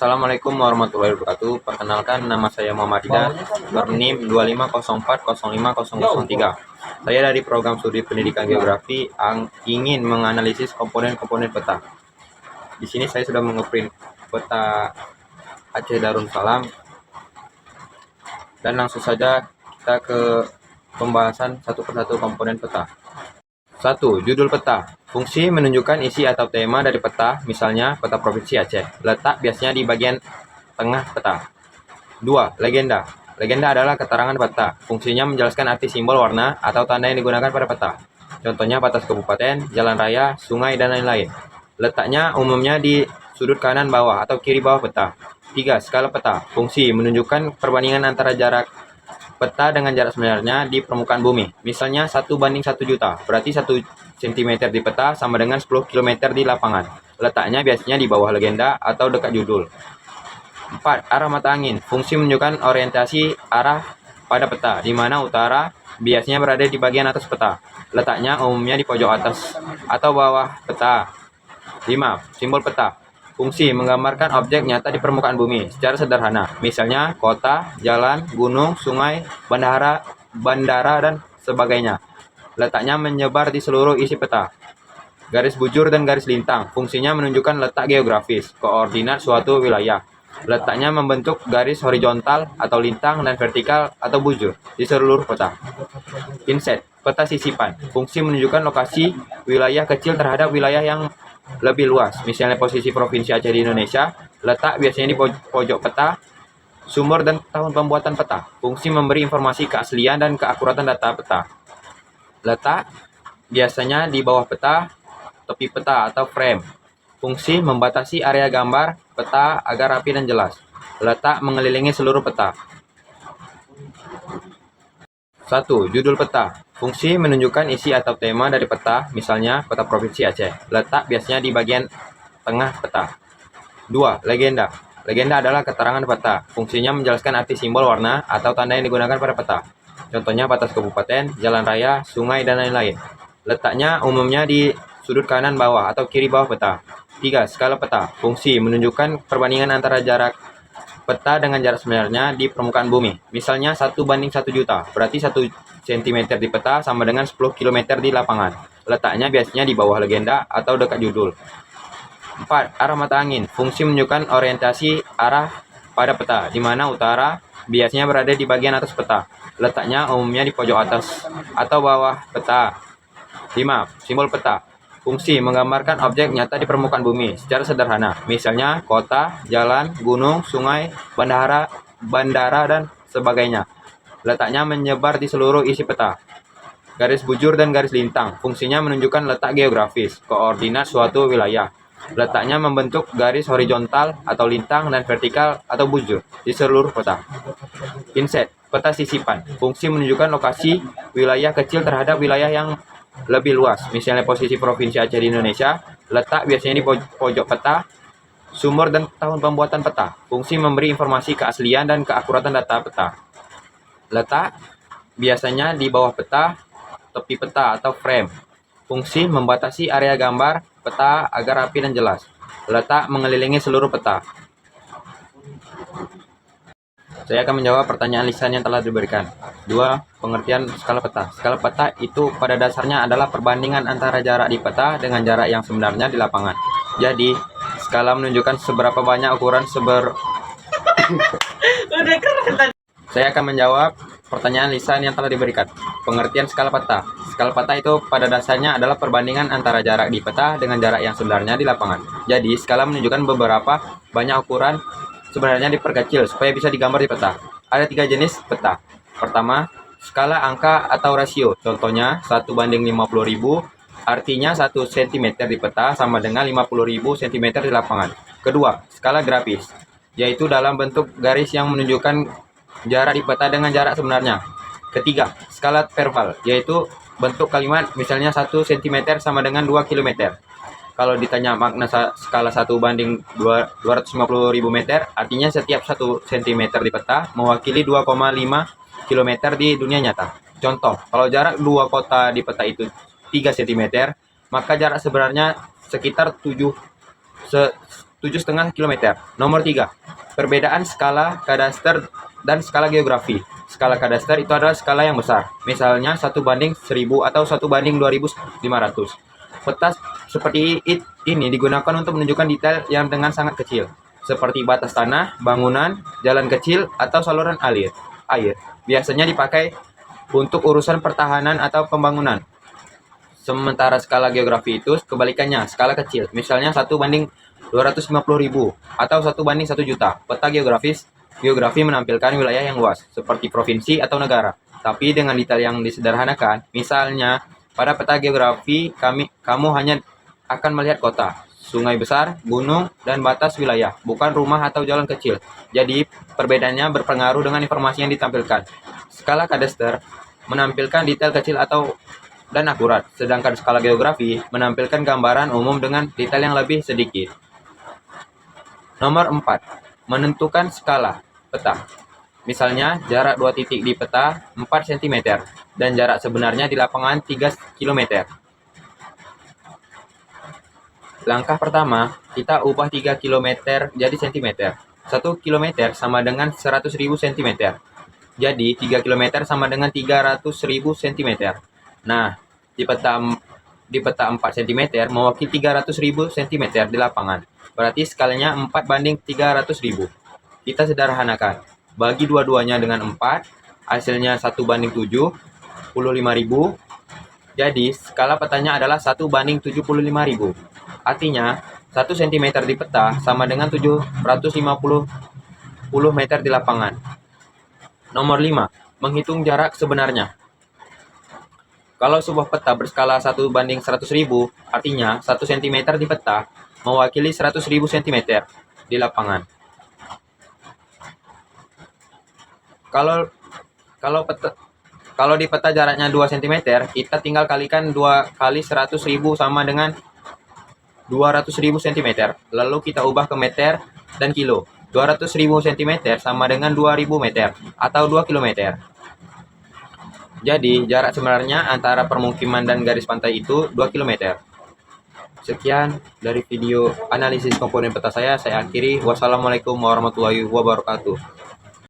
Assalamualaikum warahmatullahi wabarakatuh. Perkenalkan, nama saya Muhammad Hidayat, berNIM 2504050003. Saya dari program studi pendidikan geografi yang ingin menganalisis komponen-komponen peta. Di sini saya sudah mengeprint peta Aceh Darussalam, dan langsung saja kita ke pembahasan satu persatu komponen peta. 1. Judul peta. Fungsi menunjukkan isi atau tema dari peta, misalnya peta Provinsi Aceh. Letak biasanya di bagian tengah peta. 2. Legenda. Legenda adalah keterangan peta. Fungsinya menjelaskan arti simbol, warna, atau tanda yang digunakan pada peta. Contohnya batas kabupaten, jalan raya, sungai, dan lain-lain. Letaknya umumnya di sudut kanan bawah atau kiri bawah peta. 3. Skala peta. Fungsi menunjukkan perbandingan antara jarak peta dengan jarak sebenarnya di permukaan bumi. Misalnya 1:1 juta, berarti 1 cm di peta sama dengan 10 km di lapangan. Letaknya biasanya di bawah legenda atau dekat judul. 4. Arah mata angin. Fungsi menunjukkan orientasi arah pada peta, di mana utara biasanya berada di bagian atas peta. Letaknya umumnya di pojok atas atau bawah peta. 5. Simbol peta. Fungsi menggambarkan objek nyata di permukaan bumi secara sederhana, misalnya kota, jalan, gunung, sungai, bandara, dan sebagainya. Letaknya menyebar di seluruh isi peta. Garis bujur dan garis lintang. Fungsinya menunjukkan letak geografis, koordinat suatu wilayah. Letaknya membentuk garis horizontal atau lintang dan vertikal atau bujur di seluruh peta. Inset, peta sisipan. Fungsi menunjukkan lokasi wilayah kecil terhadap wilayah yang lebih luas, misalnya posisi Provinsi Aceh di Indonesia. Letak biasanya di pojok peta. Sumber dan tahun pembuatan peta. Fungsi memberi informasi keaslian dan keakuratan data peta. Letak biasanya di bawah peta, tepi peta atau frame. Fungsi membatasi area gambar peta agar rapi dan jelas. Letak mengelilingi seluruh peta. 1. Judul peta. Fungsi menunjukkan isi atau tema dari peta, misalnya peta Provinsi Aceh. Letak biasanya di bagian tengah peta. 2. Legenda. Legenda adalah keterangan peta. Fungsinya menjelaskan arti simbol, warna, atau tanda yang digunakan pada peta. Contohnya batas kabupaten, jalan raya, sungai, dan lain-lain. Letaknya umumnya di sudut kanan bawah atau kiri bawah peta. 3. Skala peta. Fungsi menunjukkan perbandingan antara jarak peta dengan jarak sebenarnya di permukaan bumi. Misalnya 1:1 juta, berarti 1 cm di peta sama dengan 10 km di lapangan. Letaknya biasanya di bawah legenda atau dekat judul. 4. Arah mata angin. Fungsi menunjukkan orientasi arah pada peta, di mana utara biasanya berada di bagian atas peta. Letaknya umumnya di pojok atas atau bawah peta. 5. Simbol peta. Fungsi menggambarkan objek nyata di permukaan bumi secara sederhana, misalnya kota, jalan, gunung, sungai, bandara, dan sebagainya. Letaknya menyebar di seluruh isi peta. Garis bujur dan garis lintang. Fungsinya menunjukkan letak geografis, koordinat suatu wilayah. Letaknya membentuk garis horizontal atau lintang dan vertikal atau bujur di seluruh peta. Inset, peta sisipan. Fungsi menunjukkan lokasi wilayah kecil terhadap wilayah yang lebih luas, misalnya posisi Provinsi Aceh di Indonesia. Letak biasanya di pojok peta. Sumber dan tahun pembuatan peta. Fungsi memberi informasi keaslian dan keakuratan data peta. Letak biasanya di bawah peta, tepi peta atau frame. Fungsi membatasi area gambar peta agar rapi dan jelas. Letak mengelilingi seluruh peta. Saya akan menjawab pertanyaan lisan yang telah diberikan. 2. Pengertian skala peta. Skala peta itu pada dasarnya adalah perbandingan antara jarak di peta dengan jarak yang sebenarnya di lapangan. Jadi, skala menunjukkan seberapa banyak ukuran Saya akan menjawab pertanyaan lisan yang telah diberikan. Pengertian skala peta. Skala peta itu pada dasarnya adalah perbandingan antara jarak di peta dengan jarak yang sebenarnya di lapangan. Jadi, skala menunjukkan beberapa banyak ukuran sebenarnya diperkecil supaya bisa digambar di peta. Ada 3 jenis peta. Pertama, skala angka atau rasio. Contohnya 1:50.000, artinya 1 cm di peta sama dengan 50.000 cm di lapangan. Kedua, skala grafis, yaitu dalam bentuk garis yang menunjukkan jarak di peta dengan jarak sebenarnya. Ketiga, skala verbal, yaitu bentuk kalimat, misalnya 1 cm sama dengan 2 km. Kalau ditanya makna skala 1:250.000 meter, artinya setiap 1 cm di peta mewakili 2,5 km di dunia nyata. Contoh, kalau jarak 2 kota di peta itu 3 cm, maka jarak sebenarnya sekitar 7,5 km. Nomor 3, perbedaan skala kadaster dan skala geografi. Skala kadaster itu adalah skala yang besar, misalnya 1:1000 atau 1:2500. Peta seperti ini digunakan untuk menunjukkan detail yang dengan sangat kecil, seperti batas tanah, bangunan, jalan kecil, atau saluran air. Biasanya dipakai untuk urusan pertahanan atau pembangunan. Sementara skala geografi itu kebalikannya, skala kecil, misalnya 1:250.000 atau 1:1 juta. Peta geografi menampilkan wilayah yang luas, seperti provinsi atau negara, tapi dengan detail yang disederhanakan. Misalnya, pada peta geografi kamu hanya akan melihat kota, sungai besar, gunung, dan batas wilayah, bukan rumah atau jalan kecil. Jadi, perbedaannya berpengaruh dengan informasi yang ditampilkan. Skala kadaster menampilkan detail kecil dan akurat, sedangkan skala geografi menampilkan gambaran umum dengan detail yang lebih sedikit. Nomor 4, menentukan skala peta. Misalnya, jarak 2 titik di peta 4 cm dan jarak sebenarnya di lapangan 3 km. Langkah pertama, kita ubah 3 km jadi cm. 1 km sama dengan 100.000 cm. Jadi, 3 km sama dengan 300.000 cm. Nah, di peta 4 cm mewakili 300.000 cm di lapangan. Berarti skalanya 4:300.000. Kita sederhanakan. Bagi dua-duanya dengan 4, hasilnya 1:75.000. Jadi, skala petanya adalah 1:75.000. Artinya, 1 cm di peta sama dengan 750 meter di lapangan. Nomor 5, menghitung jarak sebenarnya. Kalau sebuah peta berskala 1:100.000, artinya 1 cm di peta mewakili 100.000 cm di lapangan. Kalau di peta jaraknya 2 cm, kita tinggal kalikan 2 kali 100.000 sama dengan 200.000 cm. Lalu kita ubah ke meter dan kilo. 200.000 cm sama dengan 2.000 meter atau 2 km. Jadi, jarak sebenarnya antara permukiman dan garis pantai itu 2 km. Sekian dari video analisis komponen peta saya akhiri. Wassalamualaikum warahmatullahi wabarakatuh.